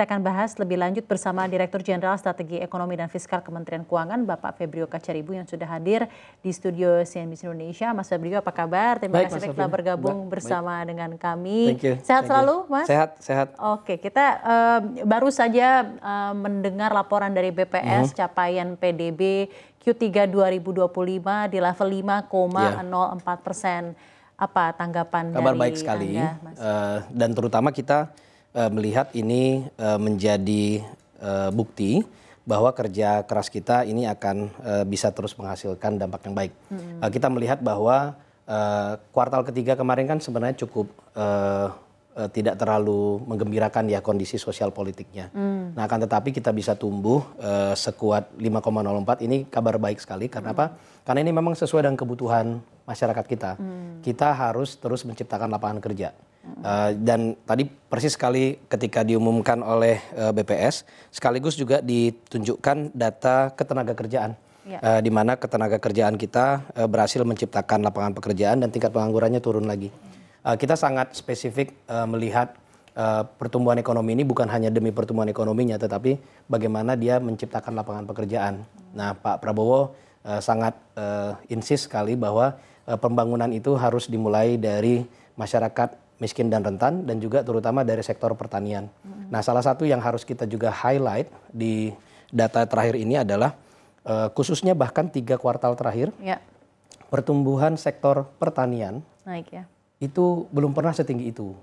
Kita akan bahas lebih lanjut bersama Direktur Jenderal Strategi Ekonomi dan Fiskal Kementerian Keuangan, Bapak Febrio Kacaribu yang sudah hadir di studio CNBC Indonesia. Mas Febrio, apa kabar? Terima kasih telah bergabung bersama dengan kami. Sehat selalu, Mas? Sehat. Oke, kita baru saja mendengar laporan dari BPS capaian PDB Q3 2025 di level 5,04%. Apa tanggapan Kabar dari baik sekali, Anda, Mas? Dan terutama kita melihat ini menjadi bukti bahwa kerja keras kita ini akan bisa terus menghasilkan dampak yang baik. Kita melihat bahwa kuartal ketiga kemarin kan sebenarnya cukup tidak terlalu menggembirakan ya kondisi sosial politiknya. Nah, akan tetapi kita bisa tumbuh sekuat 5,04, ini kabar baik sekali. Karena apa? Karena ini memang sesuai dengan kebutuhan masyarakat kita. Kita harus terus menciptakan lapangan kerja. Dan tadi persis sekali ketika diumumkan oleh BPS, sekaligus juga ditunjukkan data ketenaga kerjaan. Di mana ketenaga kerjaan kita berhasil menciptakan lapangan pekerjaan dan tingkat penganggurannya turun lagi. Kita sangat spesifik melihat pertumbuhan ekonomi ini bukan hanya demi pertumbuhan ekonominya, tetapi bagaimana dia menciptakan lapangan pekerjaan. Nah, Pak Prabowo sangat insist sekali bahwa pembangunan itu harus dimulai dari masyarakat miskin dan rentan dan juga terutama dari sektor pertanian. Nah, salah satu yang harus kita juga highlight di data terakhir ini adalah khususnya bahkan 3 kuartal terakhir pertumbuhan sektor pertanian naik ya. Itu belum pernah setinggi itu.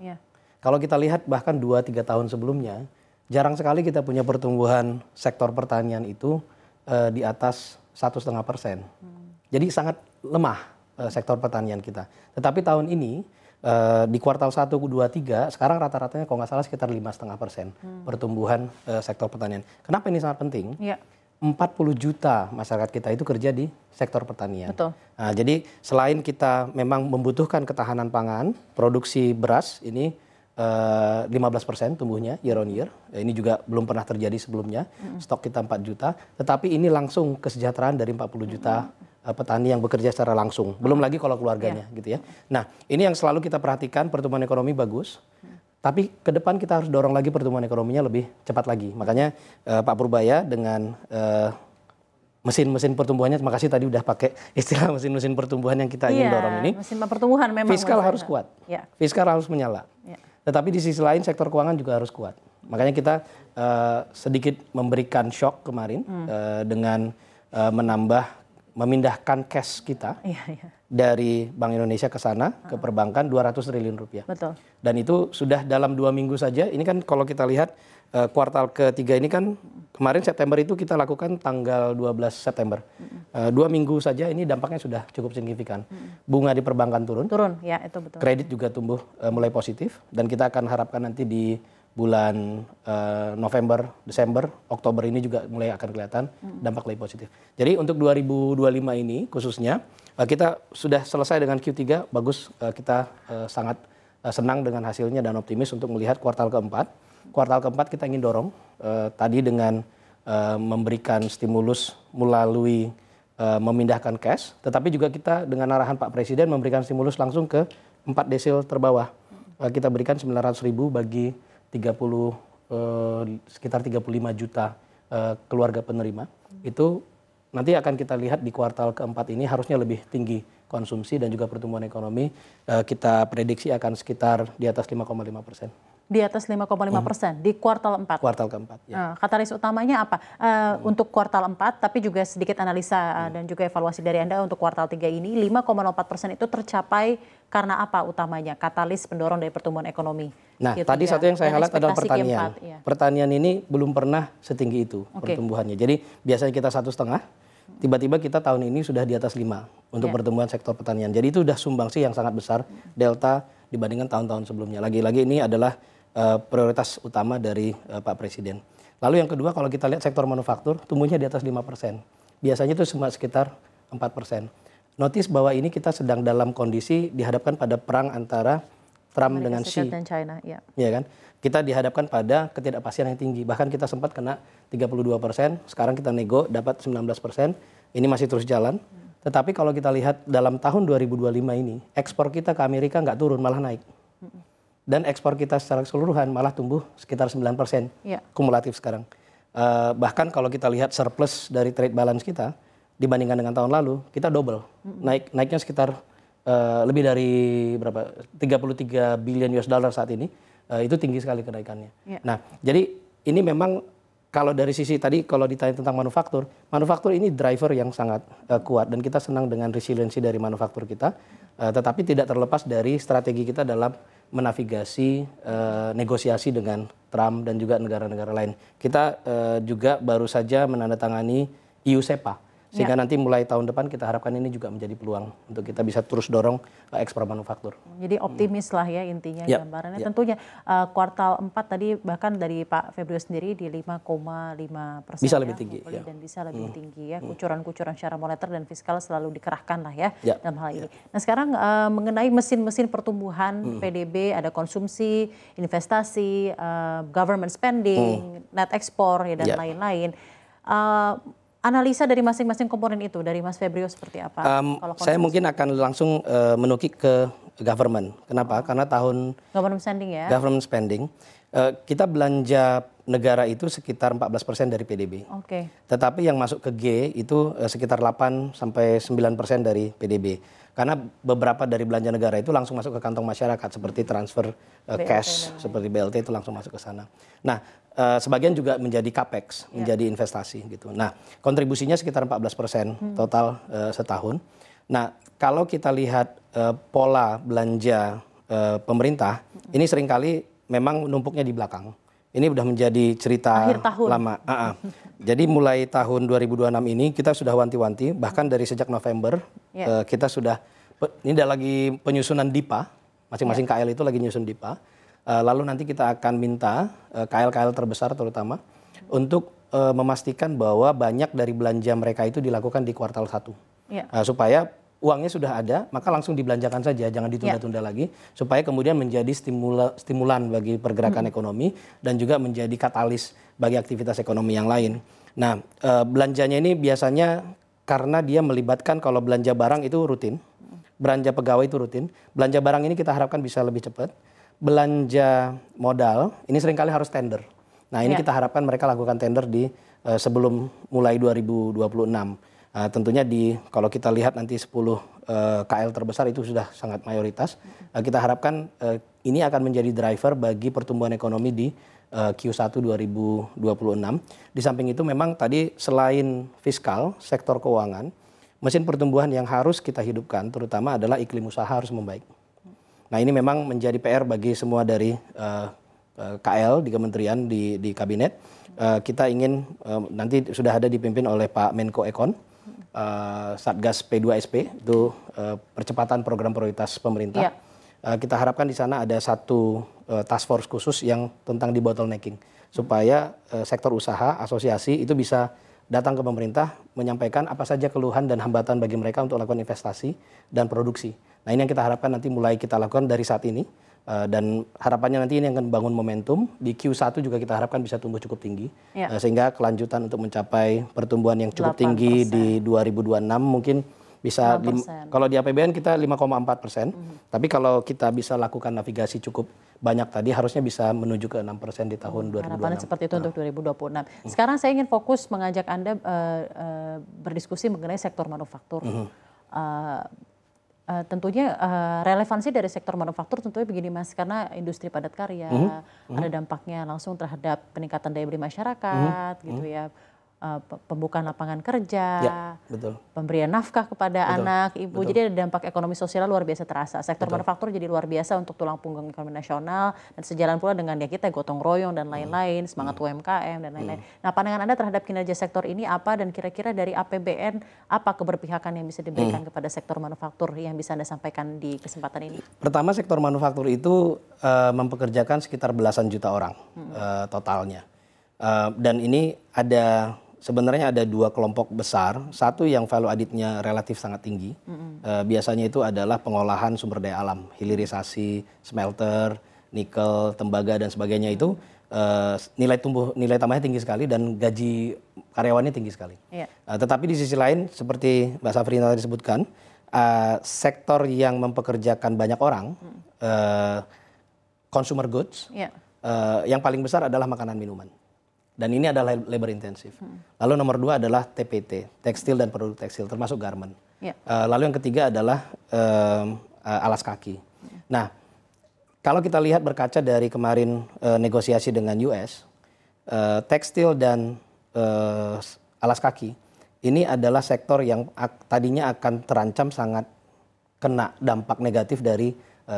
Kalau kita lihat bahkan 2-3 tahun sebelumnya, jarang sekali kita punya pertumbuhan sektor pertanian itu di atas 1,5%. Jadi sangat lemah sektor pertanian kita. Tetapi tahun ini di kuartal 1, 2, 3 sekarang rata-ratanya kalau nggak salah sekitar 5,5% pertumbuhan sektor pertanian. Kenapa ini sangat penting? 40 juta masyarakat kita itu kerja di sektor pertanian. Betul. Nah, jadi selain kita memang membutuhkan ketahanan pangan, produksi beras ini 15% tumbuhnya year on year. Ini juga belum pernah terjadi sebelumnya. Stok kita 4 juta, tetapi ini langsung kesejahteraan dari 40 juta petani yang bekerja secara langsung. Belum lagi kalau keluarganya gitu ya. Nah, ini yang selalu kita perhatikan, pertumbuhan ekonomi bagus. Tapi ke depan kita harus dorong lagi pertumbuhan ekonominya lebih cepat lagi. Makanya Pak Purbaya dengan mesin-mesin pertumbuhannya, terima kasih tadi udah pakai istilah mesin-mesin pertumbuhan yang kita ingin dorong ini. Mesin pertumbuhan memang. Fiskal harus kuat, fiskal harus menyala. Tetapi di sisi lain sektor keuangan juga harus kuat. Makanya kita sedikit memberikan shock kemarin dengan memindahkan cash kita dari Bank Indonesia ke sana, ke perbankan 200 triliun rupiah. Betul. Dan itu sudah dalam 2 minggu saja. Ini kan kalau kita lihat kuartal ketiga ini kan kemarin September itu kita lakukan tanggal 12 September. 2 minggu saja ini dampaknya sudah cukup signifikan. Bunga di perbankan turun. Ya itu betul. Kredit juga tumbuh mulai positif. Dan kita akan harapkan nanti di bulan November, Desember, Oktober ini juga mulai akan kelihatan dampak lebih positif. Jadi untuk 2025 ini khususnya kita sudah selesai dengan Q3, bagus, kita sangat senang dengan hasilnya dan optimis untuk melihat kuartal keempat. Kuartal keempat kita ingin dorong tadi dengan memberikan stimulus melalui memindahkan cash, tetapi juga kita dengan arahan Pak Presiden memberikan stimulus langsung ke 4 desil terbawah. Kita berikan 900.000 bagi sekitar 35 juta keluarga penerima. Itu nanti akan kita lihat di kuartal keempat ini harusnya lebih tinggi konsumsi dan juga pertumbuhan ekonomi. Kita prediksi akan sekitar di atas 5,5%. Di atas 5,5% di kuartal 4. Kuartal keempat. Ya. Katalis utamanya apa untuk kuartal 4, tapi juga sedikit analisa dan juga evaluasi dari Anda untuk kuartal 3 ini 5,04% itu tercapai karena apa utamanya? Katalis pendorong dari pertumbuhan ekonomi. Nah, tadi satu yang saya highlight adalah pertanian. Pertanian ini belum pernah setinggi itu pertumbuhannya. Jadi biasanya kita 1,5, tiba-tiba kita tahun ini sudah di atas 5 untuk pertumbuhan sektor pertanian. Jadi itu sudah sumbangsi yang sangat besar delta dibandingkan tahun-tahun sebelumnya. Lagi-lagi ini adalah prioritas utama dari Pak Presiden. Lalu yang kedua, kalau kita lihat sektor manufaktur, tumbuhnya di atas 5%. Biasanya itu sekitar 4%. Notice bahwa ini kita sedang dalam kondisi dihadapkan pada perang antara Trump dengan Xi. Dan China, ya kan? Kita dihadapkan pada ketidakpastian yang tinggi. Bahkan kita sempat kena 32%, sekarang kita nego dapat 19%. Ini masih terus jalan. Tetapi kalau kita lihat dalam tahun 2025 ini, ekspor kita ke Amerika nggak turun, malah naik. dan ekspor kita secara keseluruhan malah tumbuh sekitar 9% kumulatif sekarang. Bahkan kalau kita lihat surplus dari trade balance kita dibandingkan dengan tahun lalu, kita double. Naiknya sekitar lebih dari berapa? 33 billion US dollar saat ini. Itu tinggi sekali kenaikannya. Nah, jadi ini memang kalau dari sisi tadi kalau ditanya tentang manufaktur ini driver yang sangat kuat dan kita senang dengan resiliensi dari manufaktur kita. Tetapi tidak terlepas dari strategi kita dalam menavigasi negosiasi dengan Trump dan juga negara-negara lain. Kita juga baru saja menandatangani EU SEPA. Sehingga nanti mulai tahun depan kita harapkan ini juga menjadi peluang untuk kita bisa terus dorong ekspor manufaktur. Jadi optimis lah ya intinya gambarannya. Tentunya kuartal 4 tadi bahkan dari Pak Febrio sendiri di 5,5%. Bisa lebih tinggi. Dan bisa lebih tinggi ya. Kucuran-kucuran secara moneter dan fiskal selalu dikerahkan lah ya dalam hal ini. Nah sekarang mengenai mesin-mesin pertumbuhan PDB, ada konsumsi, investasi, government spending, net export ya, dan lain-lain. Analisa dari masing-masing komponen itu dari Mas Febrio seperti apa? Saya mungkin akan langsung menukik ke government. Kenapa? Karena tahun government spending ya. Government spending kita belanja negara itu sekitar 14% dari PDB. Tetapi yang masuk ke G itu sekitar 8 sampai 9% dari PDB. Karena beberapa dari belanja negara itu langsung masuk ke kantong masyarakat seperti transfer cash seperti BLT itu langsung masuk ke sana. Nah, sebagian juga menjadi capex, menjadi investasi gitu. Nah, kontribusinya sekitar 14% total setahun. Nah, kalau kita lihat pola belanja pemerintah, ini seringkali memang numpuknya di belakang. Ini udah menjadi cerita lama. Jadi mulai tahun 2026 ini kita sudah wanti-wanti, bahkan dari sejak November kita sudah, ini ada lagi penyusunan DIPA, masing-masing KL itu lagi nyusun DIPA. Lalu nanti kita akan minta KL-KL terbesar terutama untuk memastikan bahwa banyak dari belanja mereka itu dilakukan di kuartal 1. Supaya uangnya sudah ada, maka langsung dibelanjakan saja, jangan ditunda-tunda lagi, supaya kemudian menjadi stimulan bagi pergerakan ekonomi dan juga menjadi katalis bagi aktivitas ekonomi yang lain. Nah, belanjanya ini biasanya karena dia melibatkan kalau belanja barang itu rutin, belanja pegawai itu rutin, belanja barang ini kita harapkan bisa lebih cepat, belanja modal ini seringkali harus tender. Nah, ini kita harapkan mereka lakukan tender di sebelum mulai 2026. Tentunya kalau kita lihat nanti 10 KL terbesar itu sudah sangat mayoritas. Kita harapkan ini akan menjadi driver bagi pertumbuhan ekonomi di Q1 2026. Di samping itu memang tadi selain fiskal, sektor keuangan, mesin pertumbuhan yang harus kita hidupkan terutama adalah iklim usaha harus membaik. Nah, ini memang menjadi PR bagi semua dari KL di kementerian, di kabinet. Kita ingin nanti sudah ada dipimpin oleh Pak Menko Ekon. Satgas P2SP itu percepatan program prioritas pemerintah. Kita harapkan di sana ada satu task force khusus yang tentang debottlenecking supaya sektor usaha, asosiasi itu bisa datang ke pemerintah menyampaikan apa saja keluhan dan hambatan bagi mereka untuk melakukan investasi dan produksi. Nah, ini yang kita harapkan nanti mulai kita lakukan dari saat ini. Dan harapannya nanti ini akan membangun momentum. Di Q1 juga kita harapkan bisa tumbuh cukup tinggi. Sehingga kelanjutan untuk mencapai pertumbuhan yang cukup 8%. Tinggi di 2026 mungkin bisa, kalau di APBN kita 5,4%. Tapi kalau kita bisa lakukan navigasi cukup banyak tadi, harusnya bisa menuju ke 6% di tahun 2026. Harapannya seperti itu untuk 2026. Sekarang saya ingin fokus mengajak Anda berdiskusi mengenai sektor manufaktur. Tentunya relevansi dari sektor manufaktur tentunya begini Mas, karena industri padat karya ada dampaknya langsung terhadap peningkatan daya beli masyarakat gitu ya, pembukaan lapangan kerja, pemberian nafkah kepada anak, ibu, jadi ada dampak ekonomi sosial luar biasa terasa. Sektor manufaktur jadi luar biasa untuk tulang punggung ekonomi nasional dan sejalan pula dengan ya kita gotong royong dan lain-lain, semangat UMKM dan lain-lain. Nah, pandangan Anda terhadap kinerja sektor ini apa, dan kira-kira dari APBN apa keberpihakan yang bisa diberikan kepada sektor manufaktur yang bisa Anda sampaikan di kesempatan ini? Pertama, sektor manufaktur itu mempekerjakan sekitar belasan juta orang totalnya. Dan ini sebenarnya ada dua kelompok besar. Satu yang value added-nya relatif sangat tinggi. Biasanya itu adalah pengolahan sumber daya alam, hilirisasi, smelter, nikel, tembaga dan sebagainya itu nilai tambahnya tinggi sekali dan gaji karyawannya tinggi sekali. Tetapi di sisi lain seperti Mbak Safrina tadi sebutkan, sektor yang mempekerjakan banyak orang consumer goods, yang paling besar adalah makanan minuman. Dan ini adalah labor intensif. Lalu nomor 2 adalah TPT, tekstil dan produk tekstil, termasuk garment. Lalu yang ketiga adalah alas kaki. Nah, kalau kita lihat berkaca dari kemarin negosiasi dengan US, tekstil dan alas kaki, ini adalah sektor yang tadinya akan terancam sangat kena dampak negatif dari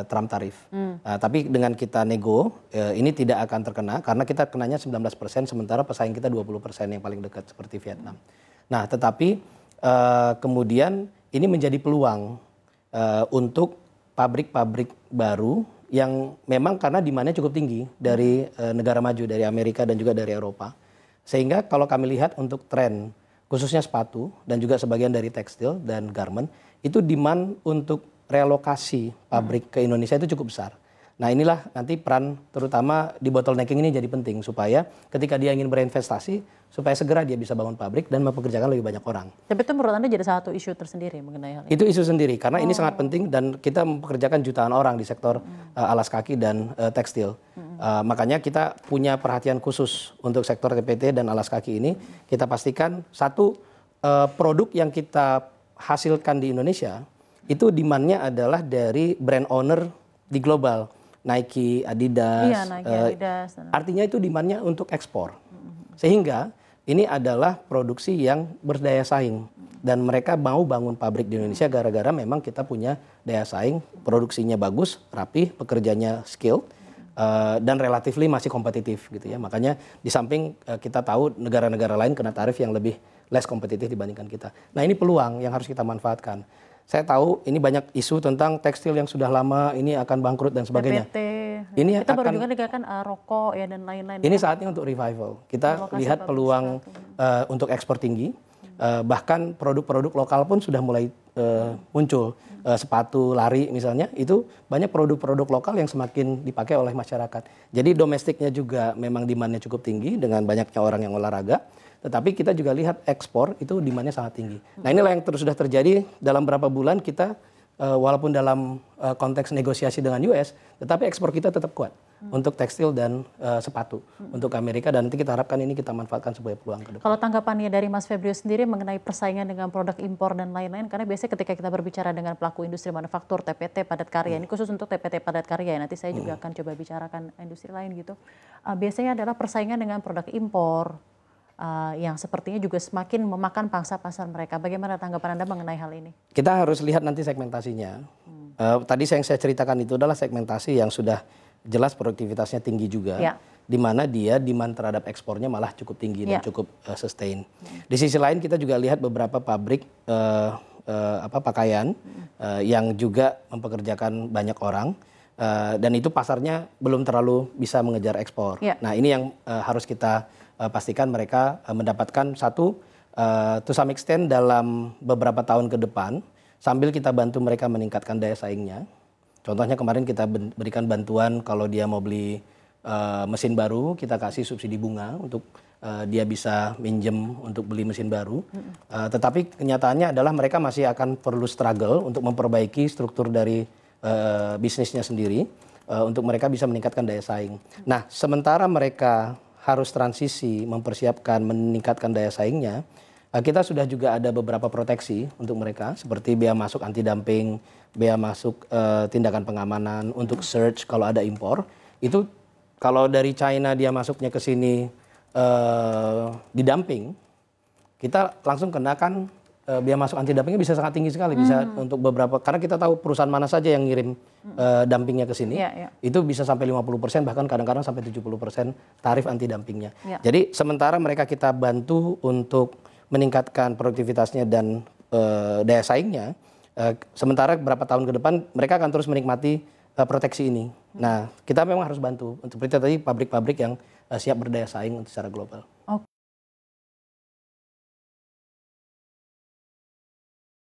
Trump tarif. Tapi dengan kita nego, ini tidak akan terkena karena kita kenanya 19%, sementara pesaing kita 20% yang paling dekat seperti Vietnam. Nah, tetapi kemudian ini menjadi peluang untuk pabrik-pabrik baru yang memang karena demand-nya cukup tinggi dari negara maju, dari Amerika dan juga dari Eropa. Sehingga kalau kami lihat untuk tren, khususnya sepatu dan juga sebagian dari tekstil dan garment, itu demand untuk relokasi pabrik ke Indonesia itu cukup besar. Nah, inilah nanti peran terutama di bottlenecking ini jadi penting supaya ketika dia ingin berinvestasi supaya segera dia bisa bangun pabrik dan mempekerjakan lebih banyak orang. Tapi itu menurut Anda jadi satu isu tersendiri mengenai hal ini? Itu isu sendiri karena ini sangat penting dan kita mempekerjakan jutaan orang di sektor alas kaki dan tekstil. Makanya kita punya perhatian khusus untuk sektor TPT dan alas kaki ini. Kita pastikan satu produk yang kita hasilkan di Indonesia itu demand-nya adalah dari brand owner di global, Nike, Adidas. Artinya itu demand-nya untuk ekspor. Sehingga ini adalah produksi yang berdaya saing dan mereka mau bangun pabrik di Indonesia gara-gara memang kita punya daya saing, produksinya bagus, rapi, pekerjanya skill dan relatifly masih kompetitif gitu ya. Makanya di samping kita tahu negara-negara lain kena tarif yang lebih less kompetitif dibandingkan kita. Nah, ini peluang yang harus kita manfaatkan. Saya tahu ini banyak isu tentang tekstil yang sudah lama ini akan bangkrut dan sebagainya. TPT. Ini kita baru juga dengarkan rokok ya dan lain-lain. Ini saatnya untuk revival. Kita lihat peluang untuk ekspor tinggi. Bahkan produk-produk lokal pun sudah mulai muncul. Sepatu, lari misalnya, itu banyak produk-produk lokal yang semakin dipakai oleh masyarakat. Jadi domestiknya juga memang demand-nya cukup tinggi dengan banyaknya orang yang olahraga. Tetapi kita juga lihat ekspor itu demand-nya sangat tinggi. Nah, inilah yang terus sudah terjadi dalam beberapa bulan kita walaupun dalam konteks negosiasi dengan US, tetapi ekspor kita tetap kuat untuk tekstil dan sepatu untuk Amerika dan nanti kita harapkan ini kita manfaatkan sebagai peluang ke depan. Kalau tanggapannya dari Mas Febrio sendiri mengenai persaingan dengan produk impor dan lain-lain, karena biasanya ketika kita berbicara dengan pelaku industri manufaktur, TPT, padat karya, ini khusus untuk TPT padat karya ya, nanti saya juga akan coba bicarakan industri lain gitu. Biasanya adalah persaingan dengan produk impor, yang sepertinya juga semakin memakan pangsa pasar mereka. Bagaimana tanggapan Anda mengenai hal ini? Kita harus lihat nanti segmentasinya. Tadi yang saya ceritakan itu adalah segmentasi yang sudah jelas produktivitasnya tinggi juga. Di mana dia demand terhadap ekspornya malah cukup tinggi dan cukup sustain. Di sisi lain kita juga lihat beberapa pabrik pakaian yang juga mempekerjakan banyak orang. Dan itu pasarnya belum terlalu bisa mengejar ekspor. Nah, ini yang harus kita pastikan mereka mendapatkan satu to some extent dalam beberapa tahun ke depan sambil kita bantu mereka meningkatkan daya saingnya. Contohnya kemarin kita berikan bantuan kalau dia mau beli mesin baru, kita kasih subsidi bunga untuk dia bisa minjem untuk beli mesin baru. Tetapi kenyataannya adalah mereka masih akan perlu struggle untuk memperbaiki struktur dari bisnisnya sendiri untuk mereka bisa meningkatkan daya saing. Nah, sementara mereka harus transisi, mempersiapkan, meningkatkan daya saingnya, kita sudah juga ada beberapa proteksi untuk mereka, seperti bea masuk anti dumping, bea masuk tindakan pengamanan, untuk search kalau ada impor. Itu kalau dari China dia masuknya ke sini di dumping, kita langsung kenakan bea masuk anti dumpingnya bisa sangat tinggi sekali, bisa untuk beberapa, karena kita tahu perusahaan mana saja yang ngirim dumpingnya ke sini, itu bisa sampai 50%, bahkan kadang-kadang sampai 70% tarif anti dumpingnya. Jadi sementara mereka kita bantu untuk meningkatkan produktivitasnya dan daya saingnya, sementara beberapa tahun ke depan mereka akan terus menikmati proteksi ini. Nah, kita memang harus bantu, untuk seperti tadi pabrik-pabrik yang siap berdaya saing secara global.